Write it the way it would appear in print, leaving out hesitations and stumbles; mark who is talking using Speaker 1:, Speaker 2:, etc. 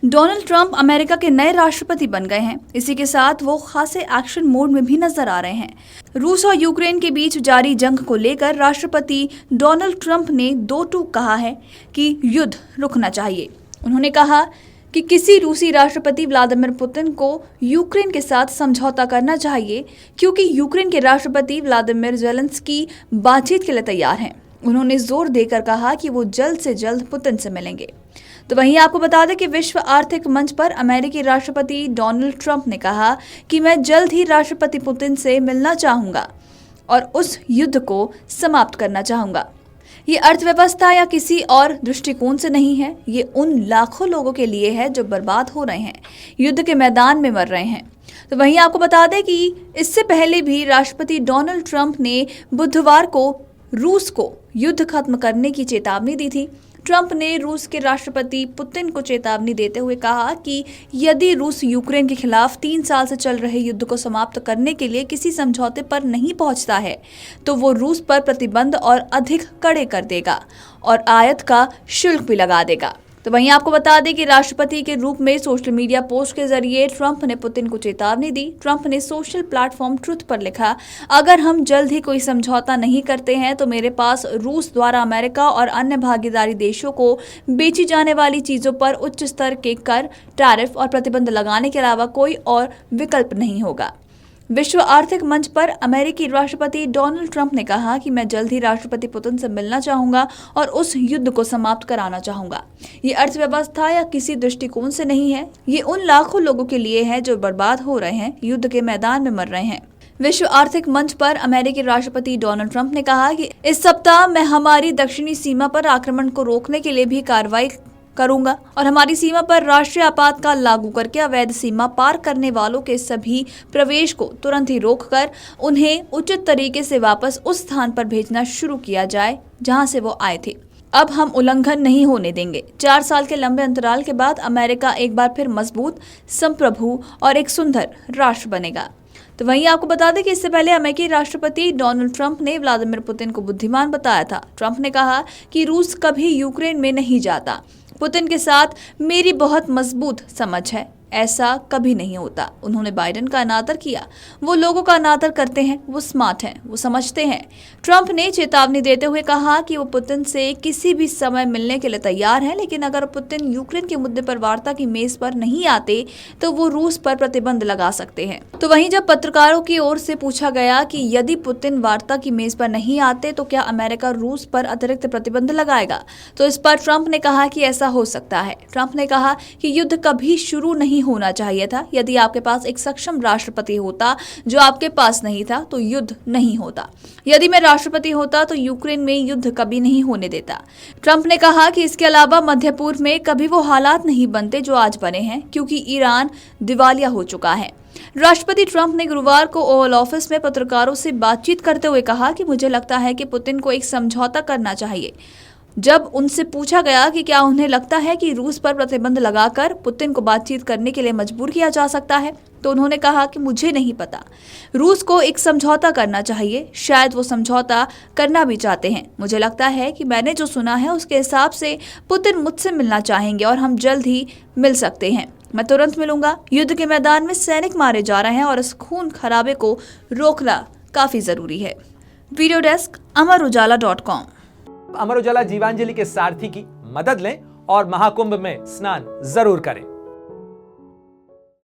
Speaker 1: Donald Trump America के नए राष्ट्रपति बन गए हैं। इसी के साथ वो खासे एक्शन मोड में भी नजर आ रहे हैं। रूस और यूक्रेन के बीच जारी जंग को लेकर राष्ट्रपति डोनाल्ड ट्रंप ने दो टूक कहा है कि युद्ध रुकना चाहिए। उन्होंने कहा कि किसी रूसी राष्ट्रपति व्लादिमीर पुतिन को यूक्रेन के साथ समझौता करना चाहिए, क्योंकि यूक्रेन के राष्ट्रपति व्लादिमीर ज़ेलेंस्की बातचीत के लिए तैयार हैं। उन्होंने जोर देकर कहा कि वो जल्द से जल्द पुतिन से मिलेंगे। तो वहीं आपको बता दें कि विश्व आर्थिक मंच पर अमेरिकी राष्ट्रपति डोनाल्ड ट्रंप ने कहा कि मैं जल्द ही राष्ट्रपति पुतिन से मिलना चाहूंगा और उस युद्ध को समाप्त करना चाहूंगा। ये अर्थव्यवस्था या किसी और दृष्टिकोण से नहीं है, ये उन लाखों लोगों के लिए है जो बर्बाद हो रहे हैं, युद्ध के मैदान में मर रहे हैं। तो वहीं आपको बता दें कि इससे पहले भी राष्ट्रपति डोनाल्ड ट्रंप ने बुधवार को रूस को युद्ध खत्म करने की चेतावनी दी थी। ट्रंप ने रूस के राष्ट्रपति पुतिन को चेतावनी देते हुए कहा कि यदि रूस यूक्रेन के खिलाफ 3 साल से चल रहे युद्ध को समाप्त करने के लिए किसी समझौते पर नहीं पहुंचता है तो वो रूस पर प्रतिबंध और अधिक कड़े कर देगा और आयात का शुल्क भी लगा देगा। तो वहीं आपको बता दें कि राष्ट्रपति के रूप में सोशल मीडिया पोस्ट के जरिए ट्रंप ने पुतिन को चेतावनी दी। ट्रंप ने सोशल प्लेटफॉर्म ट्रुथ पर लिखा, अगर हम जल्द ही कोई समझौता नहीं करते हैं तो मेरे पास रूस द्वारा अमेरिका और अन्य भागीदारी देशों को बेची जाने वाली चीजों पर उच्च स्तर के कर, टैरिफ और प्रतिबंध लगाने के अलावा कोई और विकल्प नहीं होगा। विश्व आर्थिक मंच पर अमेरिकी राष्ट्रपति डोनाल्ड ट्रंप ने कहा कि मैं जल्द ही राष्ट्रपति पुतिन से मिलना चाहूंगा और उस युद्ध को समाप्त कराना चाहूंगा। ये अर्थव्यवस्था या किसी दृष्टिकोण से नहीं है, ये उन लाखों लोगों के लिए है जो बर्बाद हो रहे हैं, युद्ध के मैदान में मर रहे हैं। विश्व आर्थिक मंच पर अमेरिकी राष्ट्रपति डोनाल्ड ट्रंप ने कहा कि इस सप्ताह मैं हमारी दक्षिणी सीमा पर आक्रमण को रोकने के लिए भी कार्रवाई करूंगा और हमारी सीमा पर राष्ट्रीय आपातकाल लागू करके अवैध सीमा पार करने वालों के सभी प्रवेश को तुरंत ही रोककर उन्हें उचित तरीके से वापस उस स्थान पर भेजना शुरू किया जाए जहां से वो आए थे। अब हम उल्लंघन नहीं होने देंगे। 4 साल के लंबे अंतराल के बाद अमेरिका एक बार फिर मजबूत, संप्रभु और एक सुंदर राष्ट्र बनेगा। तो वहीं आपको बता दें कि इससे पहले अमेरिकी राष्ट्रपति डोनाल्ड ट्रंप ने व्लादिमीर पुतिन को बुद्धिमान बताया था। ट्रंप ने कहा कि रूस कभी यूक्रेन में नहीं जाता। पुतिन के साथ मेरी बहुत मजबूत समझ है, ऐसा कभी नहीं होता। उन्होंने बाइडेन का अनादर किया। वो लोगों का अनादर करते हैं, वो स्मार्ट हैं, वो समझते हैं। ट्रंप ने चेतावनी देते हुए कहा कि वो पुतिन से किसी भी समय मिलने के लिए तैयार हैं, लेकिन अगर पुतिन यूक्रेन के मुद्दे पर वार्ता की मेज पर नहीं आते तो वो रूस पर प्रतिबंध लगा सकते हैं। तो वहीं जब पत्रकारों की ओर से पूछा गया कि यदि पुतिन वार्ता की मेज पर नहीं आते तो क्या अमेरिका रूस पर अतिरिक्त प्रतिबंध लगाएगा, तो इस पर ट्रंप ने कहा कि ऐसा हो सकता है। ट्रंप ने कहा कि युद्ध कभी शुरू नहीं होना चाहिए था। यदि आपके पास एक सक्षम राष्ट्रपति होता जो आपके पास नहीं था तो युद्ध नहीं होता। यदि मैं राष्ट्रपति होता तो यूक्रेन में युद्ध कभी नहीं होने देता। ट्रंप ने कहा कि इसके अलावा मध्य पूर्व में कभी वो हालात नहीं बनते जो आज बने हैं, क्योंकि ईरान दिवालिया हो चुका है। राष्ट्रपति ट्रंप ने गुरुवार को ओवल ऑफिस में पत्रकारों से बातचीत करते हुए कहा कि मुझे लगता है कि पुतिन को एक समझौता करना चाहिए। जब उनसे पूछा गया कि क्या उन्हें लगता है कि रूस पर प्रतिबंध लगाकर पुतिन को बातचीत करने के लिए मजबूर किया जा सकता है, तो उन्होंने कहा कि मुझे नहीं पता। रूस को एक समझौता करना चाहिए, शायद वो समझौता करना भी चाहते हैं। मुझे लगता है कि मैंने जो सुना है उसके हिसाब से पुतिन मुझसे मिलना चाहेंगे और हम जल्द ही मिल सकते हैं। मैं तुरंत मिलूंगा। युद्ध के मैदान में सैनिक मारे जा रहे हैं और इस खून खराबे को रोकना काफी जरूरी है। Video desk अमरउजाला.com।
Speaker 2: अमर उजाला जीवांजलि के सारथी की मदद लें और महाकुंभ में स्नान जरूर करें।